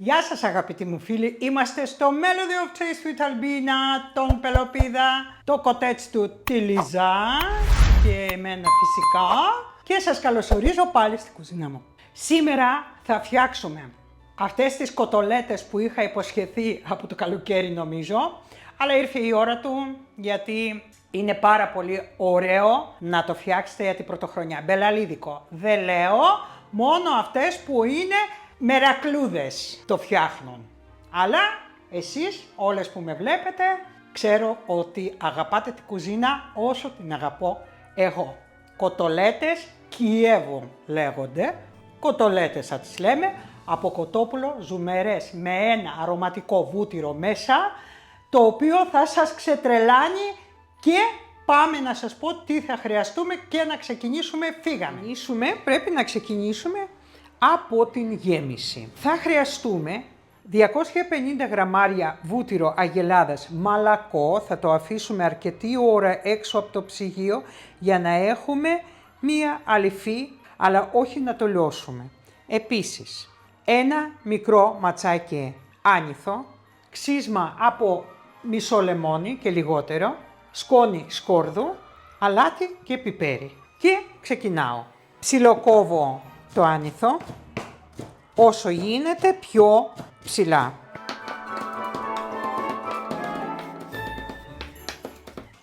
Γεια σας αγαπητοί μου φίλοι, είμαστε στο Melody of Taste with Albina, τον Πελοπίδα, το κοτέτς του τη Λιζά και εμένα φυσικά και σας καλωσορίζω πάλι στην κουζίνα μου. Σήμερα θα φτιάξουμε αυτές τις κοτολέτες που είχα υποσχεθεί από το καλοκαίρι νομίζω, αλλά ήρθε η ώρα του γιατί είναι πάρα πολύ ωραίο να το φτιάξετε για την πρωτοχρονιά. Μπελαλίδικο δεν λέω, μόνο αυτές που είναι μερακλούδες το φτιάχνουν. Αλλά εσείς όλες που με βλέπετε ξέρω ότι αγαπάτε την κουζίνα όσο την αγαπώ εγώ. Κοτολέτες Κιέβου λέγονται, κοτολέτες θα τις λέμε, από κοτόπουλο ζουμερές με ένα αρωματικό βούτυρο μέσα, το οποίο θα σας ξετρελάνει και πάμε να σας πω τι θα χρειαστούμε και να ξεκινήσουμε φύγαμε. Πρέπει να ξεκινήσουμε από την γέμιση. Θα χρειαστούμε 250 γραμμάρια βούτυρο αγελάδας μαλακό, θα το αφήσουμε αρκετή ώρα έξω από το ψυγείο για να έχουμε μία αληφή, αλλά όχι να το λιώσουμε. Επίσης, ένα μικρό ματσάκι άνηθο, ξύσμα από μισό λεμόνι και λιγότερο, σκόνη σκόρδου, αλάτι και πιπέρι. Και ξεκινάω. Ψιλοκόβω το άνηθο όσο γίνεται πιο ψηλά.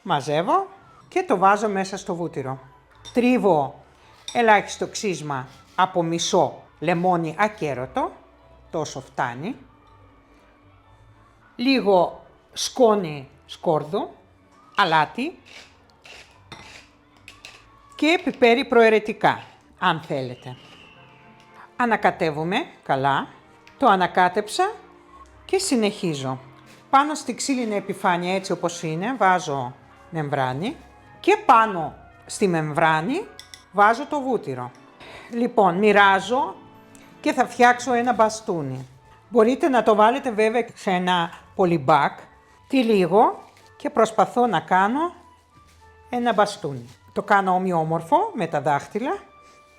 Μαζεύω και το βάζω μέσα στο βούτυρο. Τρίβω ελάχιστο ξύσμα από μισό λεμόνι ακέρωτο, τόσο φτάνει. Λίγο σκόνη σκόρδου, αλάτι και πιπέρι προαιρετικά, αν θέλετε. Ανακατεύουμε καλά, το ανακάτεψα και συνεχίζω. Πάνω στη ξύλινη επιφάνεια έτσι όπως είναι βάζω μεμβράνη και πάνω στη μεμβράνη βάζω το βούτυρο. Λοιπόν, μοιράζω και θα φτιάξω ένα μπαστούνι. Μπορείτε να το βάλετε βέβαια σε ένα πολυμπάκ, τυλίγω και προσπαθώ να κάνω ένα μπαστούνι. Το κάνω ομοιόμορφο με τα δάχτυλα,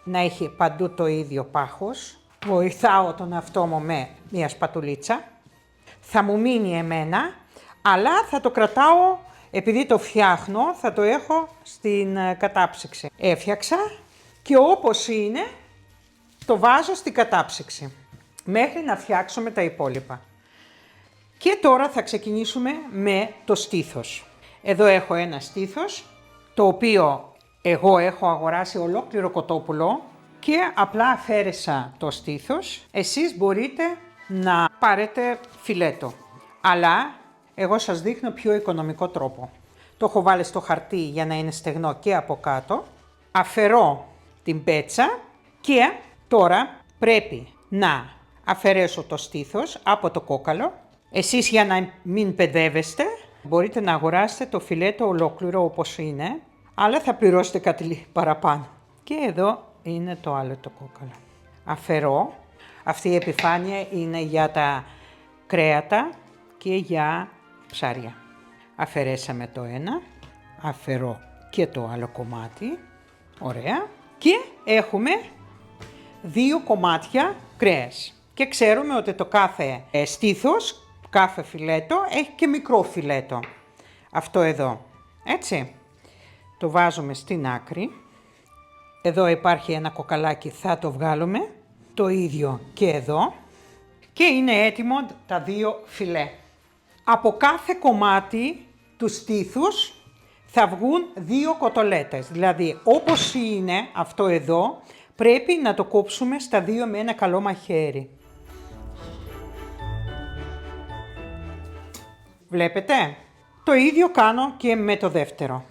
να έχει παντού το ίδιο πάχος. Βοηθάω τον εαυτό μου με μια σπατουλίτσα. Θα μου μείνει εμένα, αλλά θα το κρατάω, επειδή το φτιάχνω, θα το έχω στην κατάψυξη. Έφτιαξα και όπως είναι, το βάζω στην κατάψυξη, μέχρι να φτιάξουμε τα υπόλοιπα. Και τώρα θα ξεκινήσουμε με το στήθος. Εδώ έχω ένα στήθος, το οποίο εγώ έχω αγοράσει ολόκληρο κοτόπουλο και απλά αφαίρεσα το στήθος. Εσείς μπορείτε να πάρετε φιλέτο, αλλά εγώ σας δείχνω πιο οικονομικό τρόπο. Το έχω βάλει στο χαρτί για να είναι στεγνό και από κάτω. Αφαιρώ την πέτσα και τώρα πρέπει να αφαιρέσω το στήθος από το κόκαλο. Εσείς για να μην παιδεύεστε μπορείτε να αγοράσετε το φιλέτο ολόκληρο όπως είναι, αλλά θα πληρώσετε κάτι παραπάνω. Και εδώ είναι το άλλο το κόκαλο. Αφαιρώ. Αυτή η επιφάνεια είναι για τα κρέατα και για ψάρια. Αφαιρέσαμε το ένα. Αφαιρώ και το άλλο κομμάτι. Ωραία. Και έχουμε 2 κομμάτια κρέας. Και ξέρουμε ότι το κάθε στήθος, κάθε φιλέτο έχει και μικρό φιλέτο. Αυτό εδώ. Έτσι. Το βάζουμε στην άκρη. Εδώ υπάρχει ένα κοκαλάκι, θα το βγάλουμε. Το ίδιο και εδώ. Και είναι έτοιμο τα 2 φιλέ. Από κάθε κομμάτι του στήθους θα βγουν 2 κοτολέτες. Δηλαδή όπως είναι αυτό εδώ, πρέπει να το κόψουμε στα 2 με ένα καλό μαχαίρι. Βλέπετε? Το ίδιο κάνω και με το δεύτερο.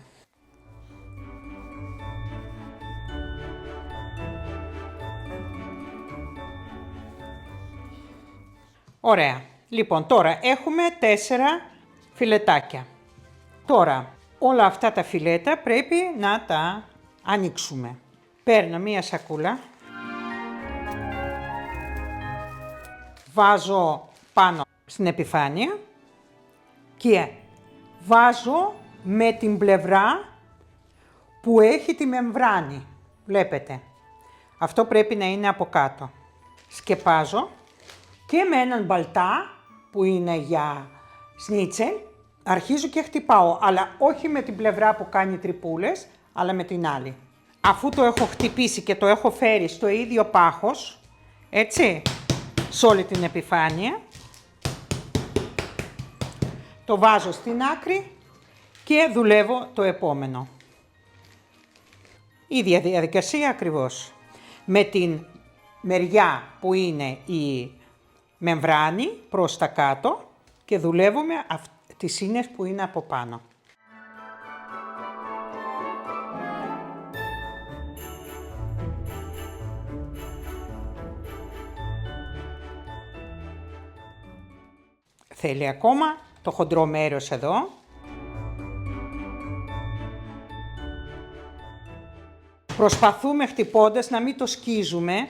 Ωραία. Λοιπόν, τώρα έχουμε 4 φιλετάκια. Τώρα, όλα αυτά τα φιλέτα πρέπει να τα ανοίξουμε. Παίρνω μία σακούλα. Βάζω πάνω στην επιφάνεια και βάζω με την πλευρά που έχει τη μεμβράνη. Βλέπετε. Αυτό πρέπει να είναι από κάτω. Σκεπάζω Και με έναν μπαλτά που είναι για σνίτσελ αρχίζω και χτυπάω, αλλά όχι με την πλευρά που κάνει τρυπούλες, αλλά με την άλλη. Αφού το έχω χτυπήσει και το έχω φέρει στο ίδιο πάχος, έτσι, σε όλη την επιφάνεια, το βάζω στην άκρη και δουλεύω το επόμενο. Ίδια διαδικασία ακριβώς. Με την μεριά που είναι η μεμβράνη προς τα κάτω και δουλεύουμε τις ίνες που είναι από πάνω. Θέλει ακόμα το χοντρό μέρος εδώ. Προσπαθούμε χτυπώντας να μην το σκίζουμε.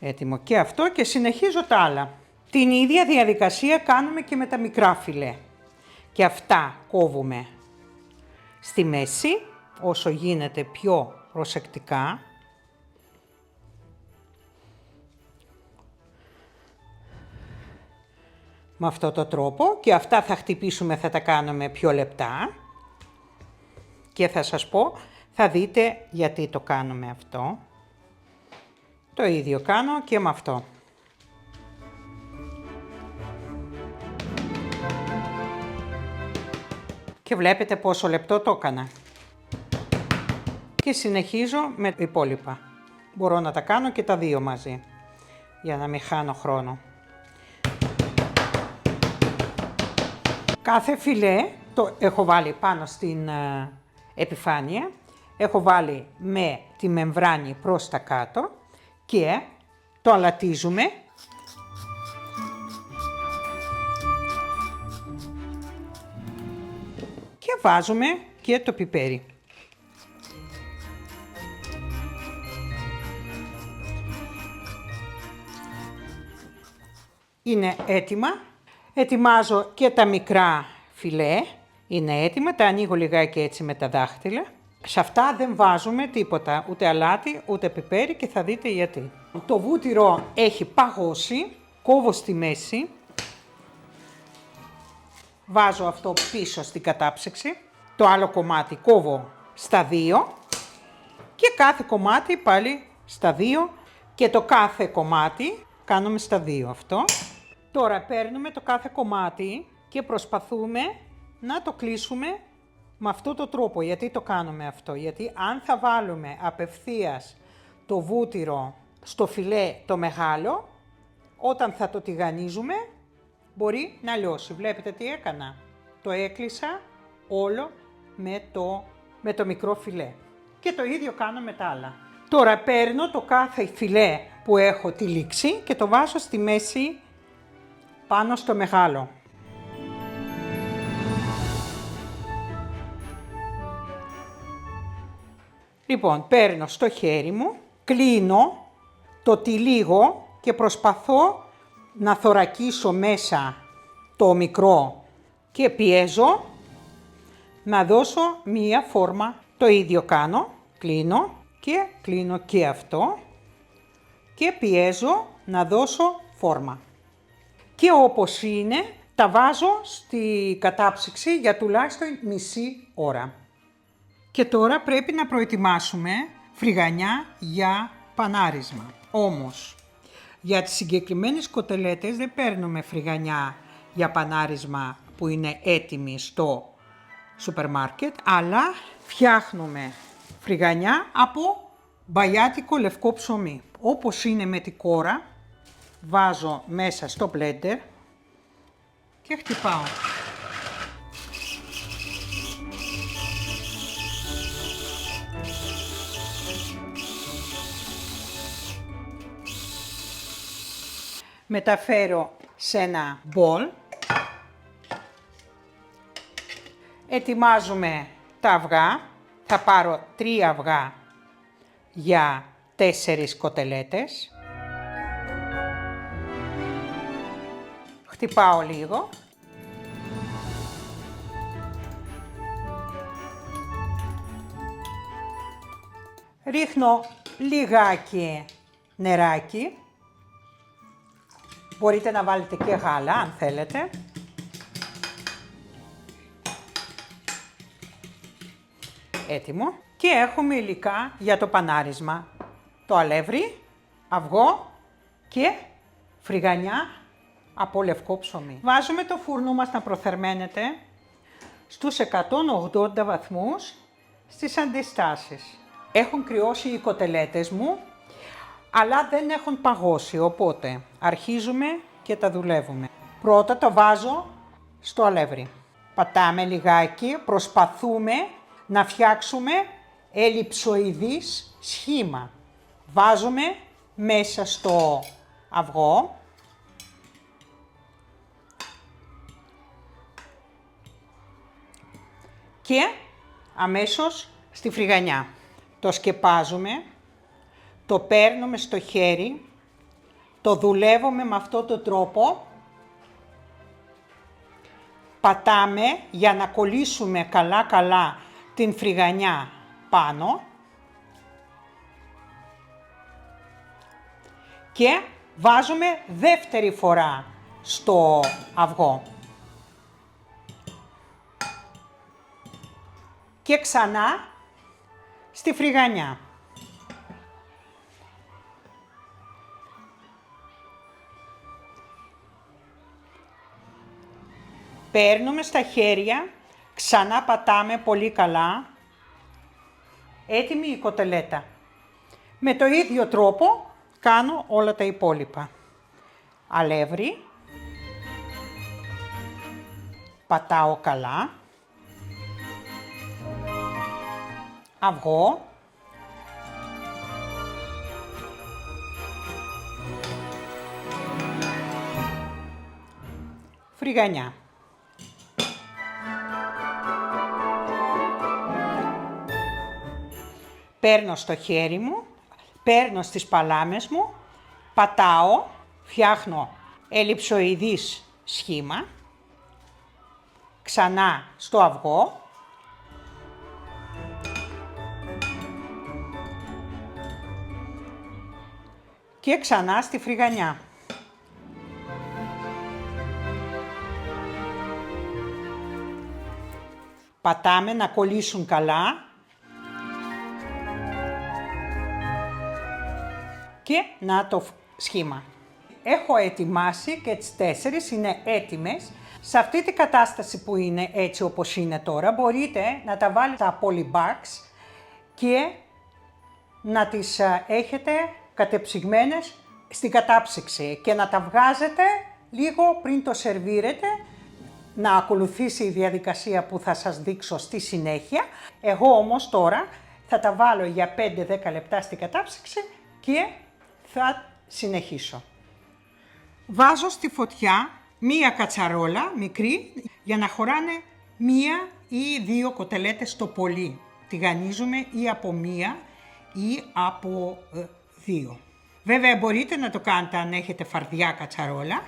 Έτοιμο και αυτό και συνεχίζω τα άλλα. Την ίδια διαδικασία κάνουμε και με τα μικρά φιλέ. Και αυτά κόβουμε στη μέση, όσο γίνεται πιο προσεκτικά. Με αυτό το τρόπο και αυτά θα χτυπήσουμε, θα τα κάνουμε πιο λεπτά. Και θα σας πω, θα δείτε γιατί το κάνουμε αυτό. Το ίδιο κάνω και με αυτό. Και βλέπετε πόσο λεπτό το έκανα. Και συνεχίζω με τα υπόλοιπα. Μπορώ να τα κάνω και τα δύο μαζί, για να μην χάνω χρόνο. Κάθε φιλέ το έχω βάλει πάνω στην επιφάνεια. Έχω βάλει με τη μεμβράνη προς τα κάτω και το αλατίζουμε. Και βάζουμε και το πιπέρι. Είναι έτοιμα. Ετοιμάζω και τα μικρά φιλέ. Είναι έτοιμα. Τα ανοίγω λιγάκι έτσι με τα δάχτυλα. Σε αυτά δεν βάζουμε τίποτα. Ούτε αλάτι, ούτε πιπέρι και θα δείτε γιατί. Το βούτυρο έχει παγώσει. Κόβω στη μέση. Βάζω αυτό πίσω στην κατάψυξη. Το άλλο κομμάτι κόβω στα δύο. Και κάθε κομμάτι πάλι στα δύο. Και το κάθε κομμάτι κάνουμε στα δύο αυτό. Τώρα παίρνουμε το κάθε κομμάτι και προσπαθούμε να το κλείσουμε με αυτό το τρόπο. Γιατί το κάνουμε αυτό? Γιατί αν θα βάλουμε απευθείας το βούτυρο στο φιλέ το μεγάλο, όταν θα το τηγανίζουμε μπορεί να λιώσει. Βλέπετε τι έκανα? Το έκλεισα όλο με το μικρό φιλέ. Και το ίδιο κάνω με τα άλλα. Τώρα παίρνω το κάθε φιλέ που έχω τυλίξει και το βάζω στη μέση πάνω στο μεγάλο. Λοιπόν, παίρνω στο χέρι μου, κλείνω, το τυλίγω και προσπαθώ να θωρακίσω μέσα το μικρό και πιέζω να δώσω μία φόρμα. Το ίδιο κάνω, κλείνω και αυτό και πιέζω να δώσω φόρμα. Και όπως είναι, τα βάζω στη κατάψυξη για τουλάχιστον μισή ώρα. Και τώρα πρέπει να προετοιμάσουμε φρυγανιά για πανάρισμα. Όμως, για τις συγκεκριμένες κοτελέτες δεν παίρνουμε φρυγανιά για πανάρισμα που είναι έτοιμη στο σούπερ μάρκετ, αλλά φτιάχνουμε φρυγανιά από μπαγιάτικο λευκό ψωμί. Όπως είναι με τη κόρα, βάζω μέσα στο μπλέντερ και χτυπάω. Μεταφέρω σε ένα μπολ. Ετοιμάζουμε τα αυγά. Θα πάρω 3 αυγά για 4 κοτελέτες. Χτυπάω λίγο. Ρίχνω λιγάκι νεράκι. Μπορείτε να βάλετε και γάλα αν θέλετε. Έτοιμο. Και έχουμε υλικά για το πανάρισμα. Το αλεύρι, αυγό και φρυγανιά από λευκό ψωμί. Βάζουμε το φούρνο μας να προθερμαίνεται στους 180 βαθμούς στις αντιστάσεις. Έχουν κρυώσει οι κοτελέτες μου, αλλά δεν έχουν παγώσει, οπότε αρχίζουμε και τα δουλεύουμε. Πρώτα το βάζω στο αλεύρι. Πατάμε λιγάκι, προσπαθούμε να φτιάξουμε ελλειψοειδής σχήμα. Βάζουμε μέσα στο αυγό. Και αμέσως στη φρυγανιά. Το σκεπάζουμε, το παίρνουμε στο χέρι, το δουλεύουμε με αυτόν τον τρόπο. Πατάμε για να κολλήσουμε καλά την φρυγανιά πάνω. Και βάζουμε δεύτερη φορά στο αυγό. Και ξανά στη φρυγανιά. Παίρνουμε στα χέρια, ξανά πατάμε πολύ καλά. Έτοιμη η κοτελέτα. Με το ίδιο τρόπο κάνω όλα τα υπόλοιπα. Αλεύρι. Πατάω καλά. Αυγό. Φρυγανιά. Παίρνω στο χέρι μου, παίρνω στις παλάμες μου, πατάω, φτιάχνω ελλειψοειδής σχήμα, ξανά στο αυγό, και ξανά στη φρυγανιά. Πατάμε να κολλήσουν καλά και να το σχήμα. Έχω ετοιμάσει και τις 4, είναι έτοιμες. Σε αυτή την κατάσταση που είναι έτσι όπως είναι τώρα, μπορείτε να τα βάλετε στα polybags και να τις έχετε κατεψυγμένες στην κατάψυξη και να τα βγάζετε λίγο πριν το σερβίρετε, να ακολουθήσει η διαδικασία που θα σας δείξω στη συνέχεια. Εγώ όμως τώρα θα τα βάλω για 5-10 λεπτά στην κατάψυξη και θα συνεχίσω. Βάζω στη φωτιά μία κατσαρόλα μικρή για να χωράνε 1 ή 2 κοτελέτες το πολύ. Τηγανίζουμε ή από 1 ή από 2. Βέβαια μπορείτε να το κάνετε αν έχετε φαρδιά κατσαρόλα,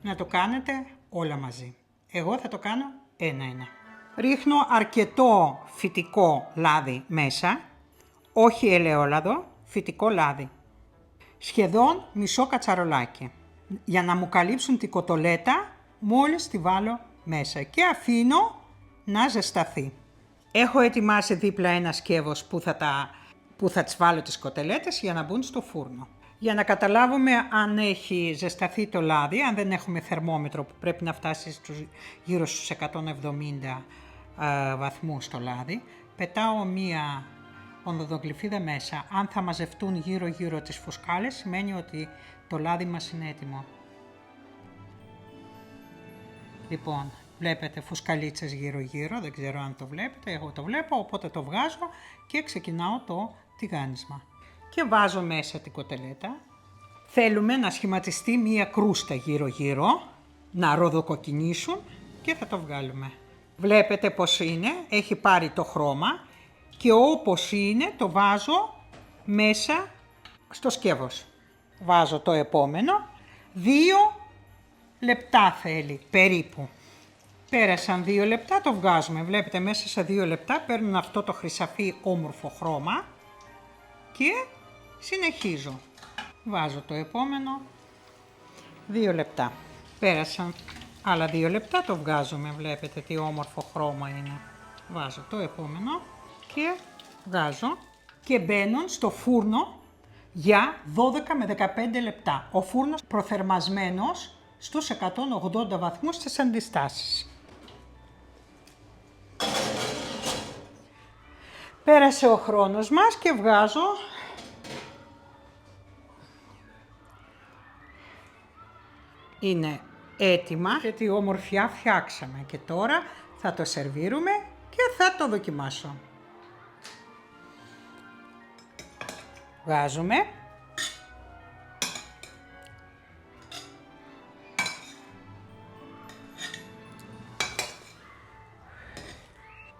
να το κάνετε όλα μαζί. Εγώ θα το κάνω ένα-ένα. Ρίχνω αρκετό φυτικό λάδι μέσα, όχι ελαιόλαδο, φυτικό λάδι. Σχεδόν μισό κατσαρολάκι, για να μου καλύψουν την κοτολέτα μόλις τη βάλω μέσα και αφήνω να ζεσταθεί. Έχω ετοιμάσει δίπλα ένα σκεύος που θα τις βάλω τις κοτελέτες για να μπουν στο φούρνο. Για να καταλάβουμε αν έχει ζεσταθεί το λάδι, αν δεν έχουμε θερμόμετρο που πρέπει να φτάσει γύρω στους 170 βαθμούς το λάδι, πετάω μία ονδοδογλυφίδα μέσα. Αν θα μαζευτούν γύρω-γύρω τις φουσκάλες, σημαίνει ότι το λάδι μας είναι έτοιμο. Λοιπόν, βλέπετε φουσκαλίτσες γύρω-γύρω, δεν ξέρω αν το βλέπετε, εγώ το βλέπω, οπότε το βγάζω και ξεκινάω το τηγάνισμα. Και βάζω μέσα την κοτελέτα. Θέλουμε να σχηματιστεί μία κρούστα γύρω-γύρω, να ροδοκοκκινήσουν και θα το βγάλουμε. Βλέπετε πως είναι, έχει πάρει το χρώμα και όπως είναι το βάζω μέσα στο σκεύος. Βάζω το επόμενο, 2 λεπτά θέλει περίπου. Πέρασαν 2 λεπτά, το βγάζουμε. Βλέπετε μέσα σε 2 λεπτά παίρνουν αυτό το χρυσαφί όμορφο χρώμα και συνεχίζω. Βάζω το επόμενο 2 λεπτά. Πέρασαν άλλα 2 λεπτά, το βγάζουμε, βλέπετε τι όμορφο χρώμα είναι. Βάζω το επόμενο και βγάζω και μπαίνουν στο φούρνο για 12 με 15 λεπτά. Ο φούρνος προθερμασμένος στους 180 βαθμούς στις αντιστάσεις. Πέρασε ο χρόνος μας και βγάζω είναι έτοιμα και τι ομορφιά φτιάξαμε και τώρα θα το σερβίρουμε και θα το δοκιμάσω. Βγάζουμε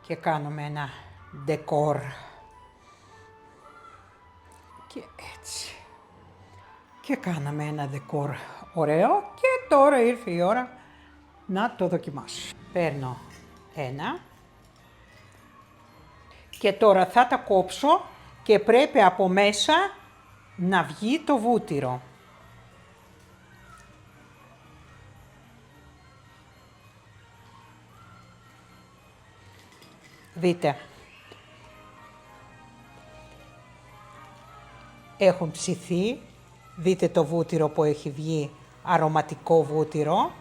και κάνουμε ένα ντεκόρ και έτσι και κάναμε ένα ντεκόρ ωραίο και τώρα ήρθε η ώρα να το δοκιμάσω. Παίρνω ένα και τώρα θα τα κόψω και πρέπει από μέσα να βγει το βούτυρο. Δείτε. Έχουν ψηθεί. Δείτε το βούτυρο που έχει βγει, αρωματικό βούτυρο.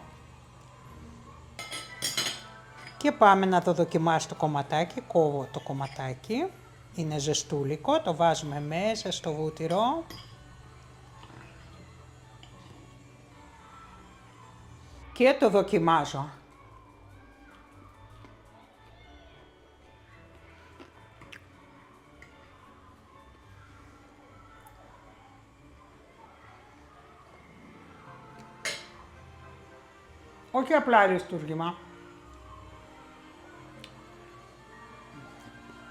Και πάμε να το δοκιμάσω το κομματάκι. Κόβω το κομματάκι. Είναι ζεστούλικο. Το βάζουμε μέσα στο βούτυρο. Και το δοκιμάζω. Όχι απλά αριστούργημα.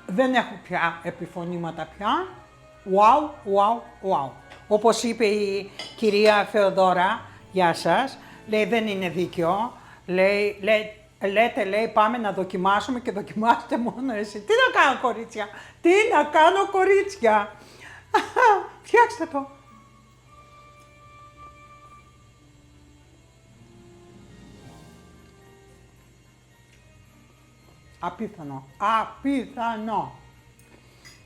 Δεν έχω πια επιφωνήματα πια. Wow, wow, wow. Όπως είπε η κυρία Θεοδώρα, γεια σας, λέει δεν είναι δίκαιο. Λέτε, πάμε να δοκιμάσουμε και δοκιμάστε μόνο εσύ. Τι να κάνω κορίτσια, τι να κάνω κορίτσια. Φτιάξτε το. Απίθανο, απίθανο.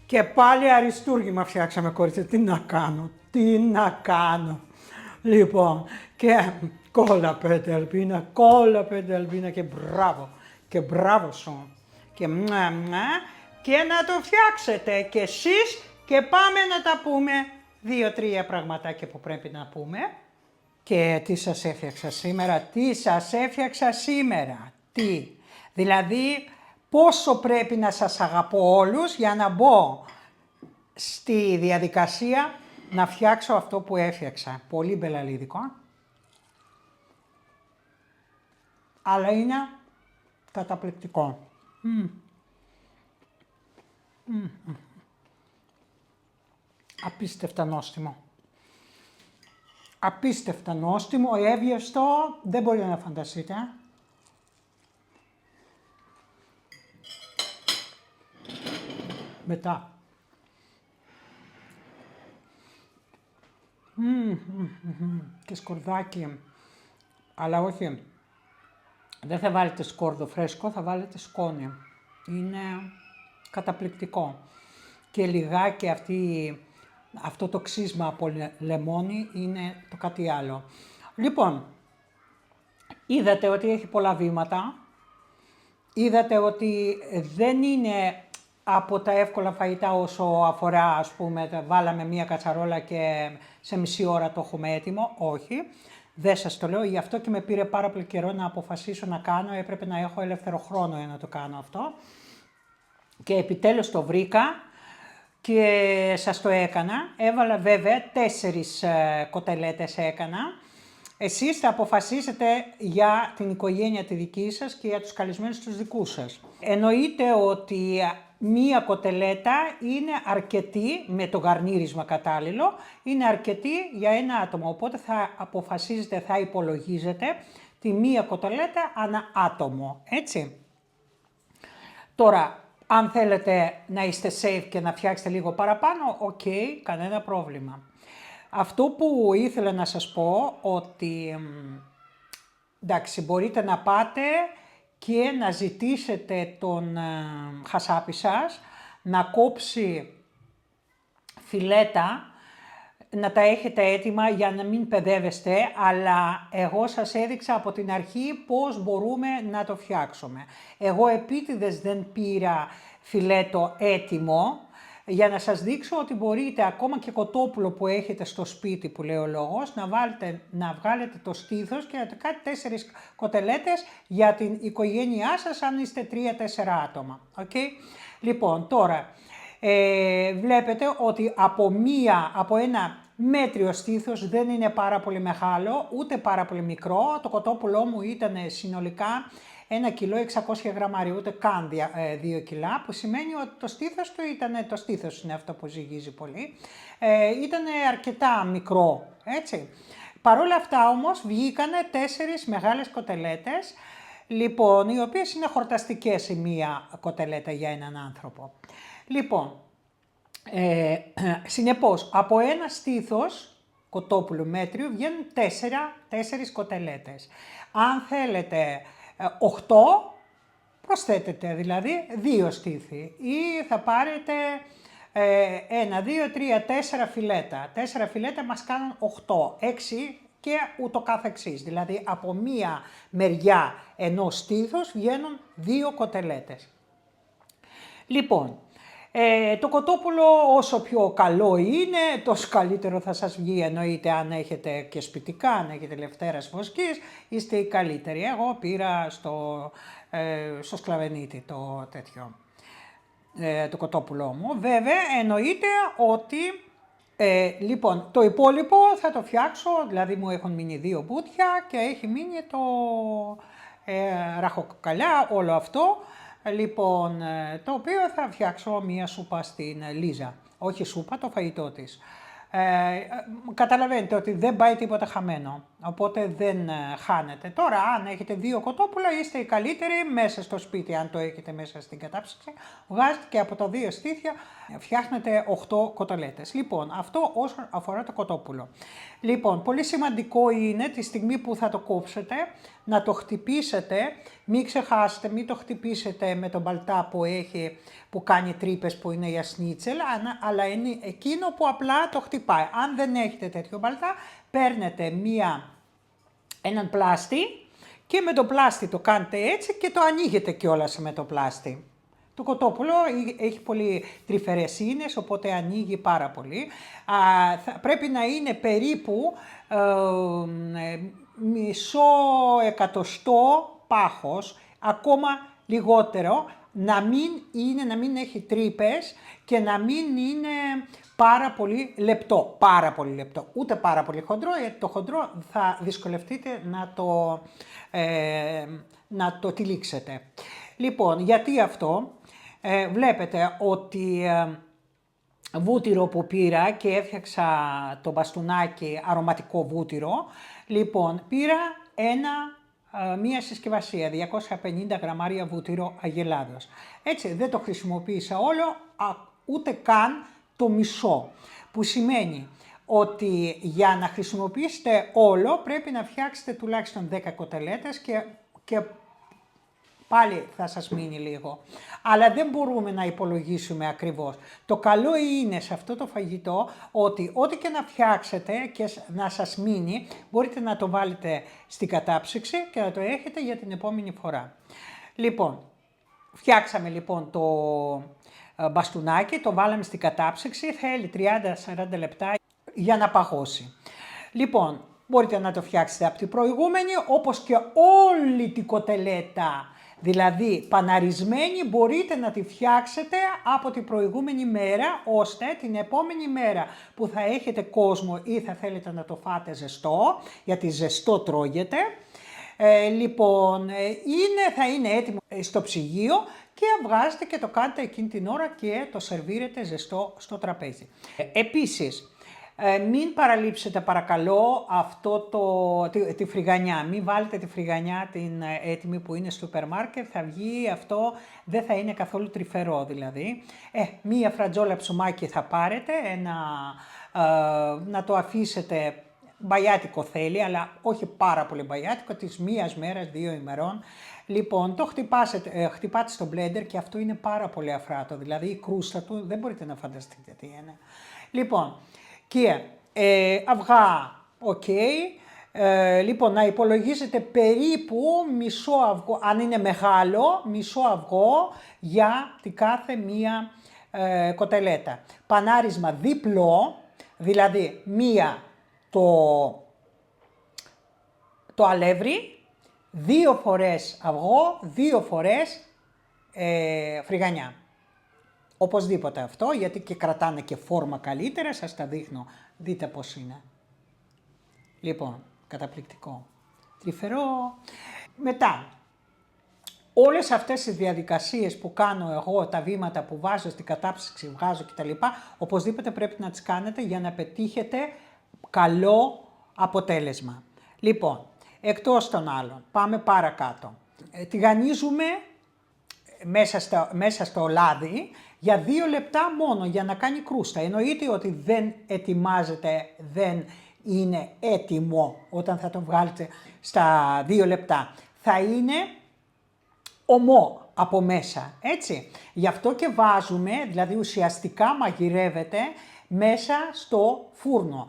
Και πάλι αριστούργημα φτιάξαμε κορίτσια, τι να κάνω. Λοιπόν, και κόλλα πέντε Αλμπίνα και μπράβο σου. Και να το φτιάξετε κι εσείς και πάμε να τα πούμε 2-3 πραγματάκια που πρέπει να πούμε. Και τι σας έφτιαξα σήμερα, Δηλαδή, πόσο πρέπει να σας αγαπώ όλους για να μπω στη διαδικασία να φτιάξω αυτό που έφτιαξα. Πολύ μπελαλίδικο. Αλλά είναι καταπληκτικό. Απίστευτα νόστιμο. Απίστευτα νόστιμο, εύγευστο, δεν μπορείτε να φανταστείτε. Μετά. Και σκορδάκι. Αλλά όχι. Δεν θα βάλετε σκόρδο φρέσκο, θα βάλετε σκόνη. Είναι καταπληκτικό. Και λιγάκι αυτό το ξύσμα από λεμόνι είναι το κάτι άλλο. Λοιπόν, είδατε ότι έχει πολλά βήματα. Είδατε ότι δεν είναι από τα εύκολα φαγητά όσο αφορά, ας πούμε, βάλαμε μία κατσαρόλα και σε μισή ώρα το έχουμε έτοιμο. Όχι, δεν σας το λέω, γι' αυτό και με πήρε πάρα πολύ καιρό να αποφασίσω να κάνω, έπρεπε να έχω ελεύθερο χρόνο για να το κάνω αυτό. Και επιτέλους το βρήκα και σας το έκανα. Έβαλα βέβαια 4 κοτελέτες έκανα. Εσείς θα αποφασίσετε για την οικογένεια τη δική σας και για τους καλεσμένους τους δικούς σας. Εννοείται ότι μία κοτελέτα είναι αρκετή, με το γαρνίρισμα κατάλληλο, είναι αρκετή για ένα άτομο. Οπότε θα αποφασίζετε, θα υπολογίζετε τη μία κοτελέτα ανά άτομο, έτσι. Τώρα, αν θέλετε να είστε safe και να φτιάξετε λίγο παραπάνω, ok, κανένα πρόβλημα. Αυτό που ήθελα να σας πω, ότι εντάξει, μπορείτε να πάτε και να ζητήσετε τον χασάπι σας να κόψει φιλέτα, να τα έχετε έτοιμα για να μην παιδεύεστε, αλλά εγώ σας έδειξα από την αρχή πώς μπορούμε να το φτιάξουμε. Εγώ επίτηδες δεν πήρα φιλέτο έτοιμο, για να σας δείξω ότι μπορείτε ακόμα και κοτόπουλο που έχετε στο σπίτι, που λέει ο λόγος, να βγάλετε το στήθος και να το κάνετε 4 κοτελέτες για την οικογένειά σας, αν είστε 3-4 άτομα. Okay? Λοιπόν, τώρα, βλέπετε ότι από ένα μέτριο στήθος, δεν είναι πάρα πολύ μεγάλο, ούτε πάρα πολύ μικρό. Το κοτόπουλό μου ήταν συνολικά 1 κιλό 600 γραμμάρια, ούτε καν 2 κιλά, που σημαίνει ότι το στήθος του το στήθος είναι αυτό που ζυγίζει πολύ, ήταν αρκετά μικρό, έτσι. Παρ' όλα αυτά όμως βγήκανε 4 μεγάλες κοτελέτες, λοιπόν, οι οποίες είναι χορταστικές η μία κοτελέτα για έναν άνθρωπο. Λοιπόν, συνεπώς, από ένα στήθος κοτόπουλου μέτριου βγαίνουν 4 κοτελέτες. Αν θέλετε 8, προσθέτετε δηλαδή 2 στήθη ή θα πάρετε 1, 2, 3, 4 φιλέτα. 4 φιλέτα μας κάνουν 8, 6 και ούτω καθεξής. Δηλαδή από μία μεριά ενός στήθους βγαίνουν 2 κοτελέτες. Λοιπόν, το κοτόπουλο όσο πιο καλό είναι, τόσο καλύτερο θα σας βγει, εννοείται αν έχετε και σπιτικά, αν έχετε λευτέρας βοσκής, είστε οι καλύτεροι. Εγώ πήρα στο σκλαβενίτη το κοτόπουλό μου. Βέβαια, εννοείται ότι, λοιπόν, το υπόλοιπο θα το φτιάξω, δηλαδή μου έχουν μείνει 2 μπουτια και έχει μείνει το ραχοκοκαλιά, όλο αυτό. Λοιπόν, το οποίο θα φτιάξω μία σούπα στην Λίζα. Όχι σούπα, το φαγητό της. Καταλαβαίνετε ότι δεν πάει τίποτα χαμένο, οπότε δεν χάνετε. Τώρα, αν έχετε 2 κοτόπουλα, είστε οι καλύτεροι μέσα στο σπίτι, αν το έχετε μέσα στην κατάψυξη. Βγάζετε και από τα 2 στήθια, φτιάχνετε 8 κοτολέτες. Λοιπόν, αυτό όσον αφορά το κοτόπουλο. Λοιπόν, πολύ σημαντικό είναι τη στιγμή που θα το κόψετε, να το χτυπήσετε, μην ξεχάσετε, μην το χτυπήσετε με τον μπαλτά που κάνει τρύπες, που είναι για σνίτσελ, αλλά είναι εκείνο που απλά το χτυπάει. Αν δεν έχετε τέτοιο μπαλτά, παίρνετε έναν πλάστη και με το πλάστη το κάνετε έτσι και το ανοίγετε κιόλας με το πλάστη. Το κοτόπουλο έχει πολύ τρυφερές ίνες, οπότε ανοίγει πάρα πολύ. Πρέπει να είναι περίπου μισό εκατοστό πάχος, ακόμα λιγότερο, να μην έχει τρύπες και να μην είναι πάρα πολύ λεπτό. Ούτε πάρα πολύ χοντρό, γιατί το χοντρό θα δυσκολευτείτε να το τυλίξετε. Λοιπόν, γιατί αυτό? Βλέπετε ότι βούτυρο που πήρα και έφτιαξα το μπαστούνάκι αρωματικό βούτυρο. Λοιπόν, πήρα μία συσκευασία, 250 γραμμάρια βούτυρο αγελάδος. Έτσι, δεν το χρησιμοποίησα όλο, ούτε καν το μισό. Που σημαίνει ότι για να χρησιμοποιήσετε όλο πρέπει να φτιάξετε τουλάχιστον 10 κοτελέτες και πάλι θα σας μείνει λίγο. Αλλά δεν μπορούμε να υπολογίσουμε ακριβώς. Το καλό είναι σε αυτό το φαγητό ότι ό,τι και να φτιάξετε και να σας μείνει, μπορείτε να το βάλετε στην κατάψυξη και να το έχετε για την επόμενη φορά. Λοιπόν, φτιάξαμε λοιπόν το μπαστούνάκι, το βάλαμε στην κατάψυξη, θέλει 30-40 λεπτά για να παγώσει. Λοιπόν, μπορείτε να το φτιάξετε από την προηγούμενη, όπως και όλη την κοτελέτα, δηλαδή παναρισμένη, μπορείτε να τη φτιάξετε από την προηγούμενη μέρα, ώστε την επόμενη μέρα που θα έχετε κόσμο ή θα θέλετε να το φάτε ζεστό, γιατί ζεστό τρώγεται, λοιπόν, θα είναι έτοιμο στο ψυγείο και βγάζετε και το κάνετε εκείνη την ώρα και το σερβίρετε ζεστό στο τραπέζι. Επίσης, μην παραλείψετε παρακαλώ τη φρυγανιά. Μην βάλετε τη φρυγανιά την έτοιμη που είναι στο σούπερ μάρκετ, θα βγει αυτό, δεν θα είναι καθόλου τρυφερό δηλαδή. Μία φρατζόλα ψωμάκι θα πάρετε, ένα να το αφήσετε, μπαγιάτικο θέλει, αλλά όχι πάρα πολύ μπαγιάτικο, της μίας μέρας, 2 ημερών. Λοιπόν, το χτυπάτε στο blender και αυτό είναι πάρα πολύ αφράτο, δηλαδή η κρούστα του δεν μπορείτε να φανταστείτε τι είναι. Λοιπόν, και αυγά, οκ. Λοιπόν, να υπολογίζετε περίπου μισό αυγό, αν είναι μεγάλο, μισό αυγό για την κάθε μία κοτελέτα. Πανάρισμα διπλό, δηλαδή μία το αλεύρι, 2 φορές αυγό, 2 φορές φρυγανιά. Οπωσδήποτε αυτό, γιατί και κρατάνε και φόρμα καλύτερα, σας τα δείχνω, δείτε πώς είναι. Λοιπόν, καταπληκτικό. Τρυφερό. Μετά, όλες αυτές οι διαδικασίες που κάνω εγώ, τα βήματα που βάζω στην κατάψυξη, βγάζω κτλ. Οπωσδήποτε πρέπει να τις κάνετε για να πετύχετε καλό αποτέλεσμα. Λοιπόν, εκτός των άλλων, πάμε παρακάτω. Τηγανίζουμε μέσα στο λάδι για 2 λεπτά μόνο για να κάνει κρούστα. Εννοείται ότι δεν ετοιμάζεται, δεν είναι έτοιμο όταν θα το βγάλετε στα 2 λεπτά. Θα είναι ομό από μέσα, έτσι. Γι' αυτό και βάζουμε, δηλαδή ουσιαστικά μαγειρεύεται μέσα στο φούρνο.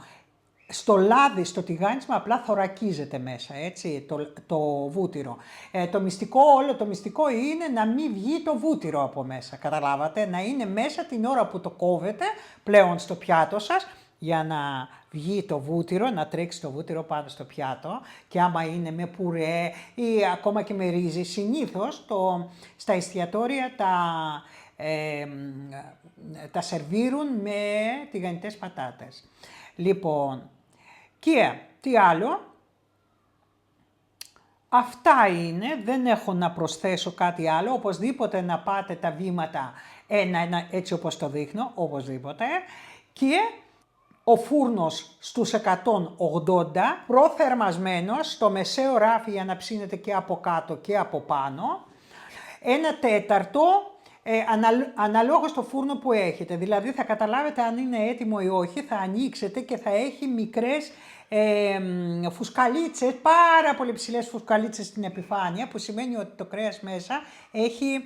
Στο λάδι, στο τηγάνισμα απλά θωρακίζεται μέσα, έτσι, το βούτυρο. Όλο το μυστικό είναι να μην βγει το βούτυρο από μέσα, καταλάβατε, να είναι μέσα την ώρα που το κόβετε πλέον στο πιάτο σας, για να βγει το βούτυρο, να τρέξει το βούτυρο πάνω στο πιάτο και άμα είναι με πουρέ ή ακόμα και με ρύζι, συνήθως στα εστιατόρια τα σερβίρουν με τηγανιτές πατάτες. Λοιπόν, και τι άλλο, αυτά είναι, δεν έχω να προσθέσω κάτι άλλο, οπωσδήποτε να πάτε τα βήματα ένα-ένα έτσι όπως το δείχνω, οπωσδήποτε, και ο φούρνος στους 180, προθερμασμένος, στο μεσαίο ράφι για να ψήνετε και από κάτω και από πάνω, 1/4 αναλόγως στο φούρνο που έχετε, δηλαδή θα καταλάβετε αν είναι έτοιμο ή όχι, θα ανοίξετε και θα έχει μικρές φουσκαλίτσες, πάρα πολύ ψηλές φουσκαλίτσες στην επιφάνεια, που σημαίνει ότι το κρέας μέσα έχει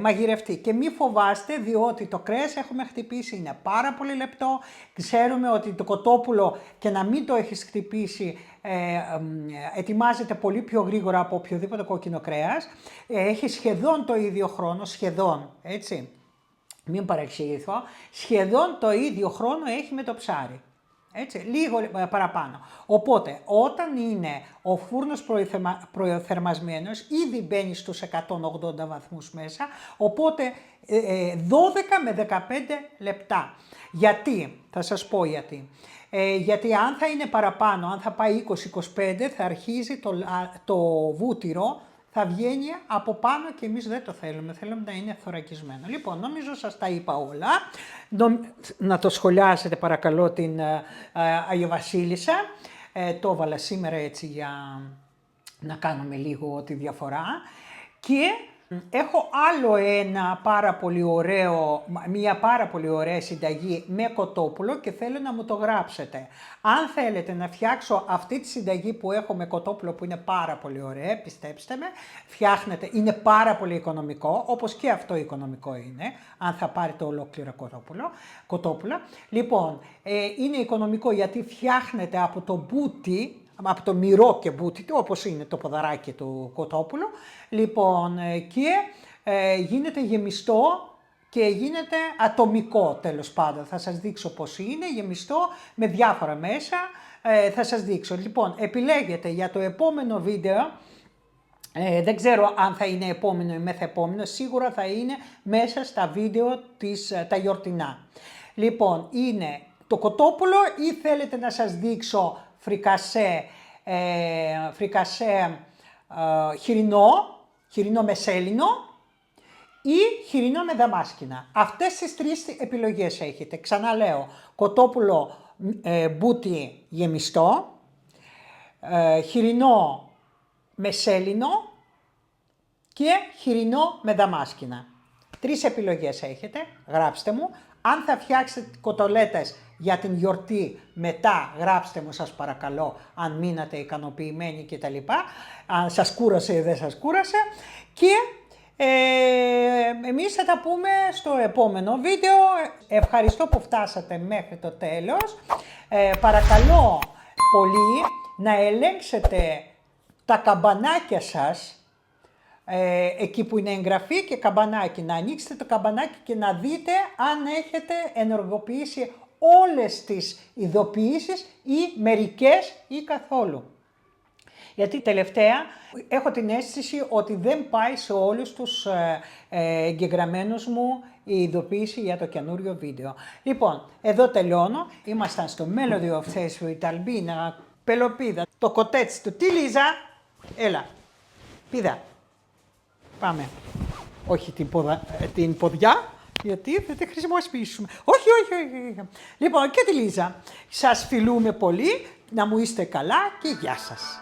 μαγειρευτεί. Και μη φοβάστε, διότι το κρέας έχουμε χτυπήσει, είναι πάρα πολύ λεπτό. Ξέρουμε ότι το κοτόπουλο και να μην το έχεις χτυπήσει ετοιμάζεται πολύ πιο γρήγορα από οποιοδήποτε κόκκινο κρέας. Έχει σχεδόν το ίδιο χρόνο, σχεδόν, έτσι, μην παρεξηγηθώ, σχεδόν το ίδιο χρόνο έχει με το ψάρι. Έτσι, λίγο παραπάνω. Οπότε, όταν είναι ο φούρνος προθερμασμένος, ήδη μπαίνει στους 180 βαθμούς μέσα, οπότε 12 με 15 λεπτά. Γιατί, θα σας πω γιατί. Γιατί αν θα είναι παραπάνω, αν θα πάει 20-25, θα αρχίζει το βούτυρο, θα βγαίνει από πάνω και εμείς δεν το θέλουμε, θέλουμε να είναι θωρακισμένο. Λοιπόν, νομίζω σας τα είπα όλα. Να το σχολιάσετε παρακαλώ την Αγία Βασίλισσα. Το έβαλα σήμερα έτσι για να κάνουμε λίγο τη διαφορά. Και έχω άλλο μια πάρα πολύ ωραία συνταγή με κοτόπουλο και θέλω να μου το γράψετε. Αν θέλετε να φτιάξω αυτή τη συνταγή που έχω με κοτόπουλο που είναι πάρα πολύ ωραία, πιστέψτε με, φτιάχνετε, είναι πάρα πολύ οικονομικό, όπως και αυτό οικονομικό είναι, αν θα πάρετε ολόκληρο κοτόπουλο. Λοιπόν, είναι οικονομικό γιατί φτιάχνετε από το μπούτι, από το μυρό και μπούτι, όπως είναι το ποδαράκι του κοτόπουλου, λοιπόν, και γίνεται γεμιστό και γίνεται ατομικό τέλος πάντων. Θα σας δείξω πώς είναι, γεμιστό με διάφορα μέσα, θα σας δείξω. Λοιπόν, επιλέγετε για το επόμενο βίντεο, δεν ξέρω αν θα είναι επόμενο ή μεθεπόμενο, σίγουρα θα είναι μέσα στα βίντεο τα γιορτινά. Λοιπόν, είναι το κοτόπουλο ή θέλετε να σας δείξω φρικασέ χοιρινό με σέλινο ή χοιρινό με δαμάσκηνα. Αυτές τις 3 επιλογές έχετε. Ξαναλέω, κοτόπουλο μπούτι γεμιστό, χοιρινό με σέλινο και χοιρινό με δαμάσκηνα. 3 επιλογές έχετε, γράψτε μου. Αν θα φτιάξετε κοτολέτες για την γιορτή, μετά γράψτε μου σας παρακαλώ αν μείνατε ικανοποιημένοι κτλ. Αν σας κούρασε ή δεν σας κούρασε. Και εμείς θα τα πούμε στο επόμενο βίντεο. Ευχαριστώ που φτάσατε μέχρι το τέλος. Παρακαλώ πολύ να ελέγξετε τα καμπανάκια σας, εκεί που είναι εγγραφή και καμπανάκι. Να ανοίξετε το καμπανάκι και να δείτε αν έχετε ενεργοποιήσει όλες τις ειδοποιήσεις ή μερικές ή καθόλου. Γιατί τελευταία έχω την αίσθηση ότι δεν πάει σε όλους τους εγγεγραμμένους μου η ειδοποίηση για το καινούριο βίντεo. Λοιπόν, εδώ τελειώνω. Ήμασταν στο Melody of Thes with Albina Pelopida. Το κοτέτσι του. Τι Λίζα? Έλα. Πίδα. Πάμε. Όχι την ποδιά, γιατί θα τη χρησιμοποιήσουμε. Όχι. Λοιπόν, και τη Λίζα. Σας φιλούμε πολύ. Να μου είστε καλά και γεια σας.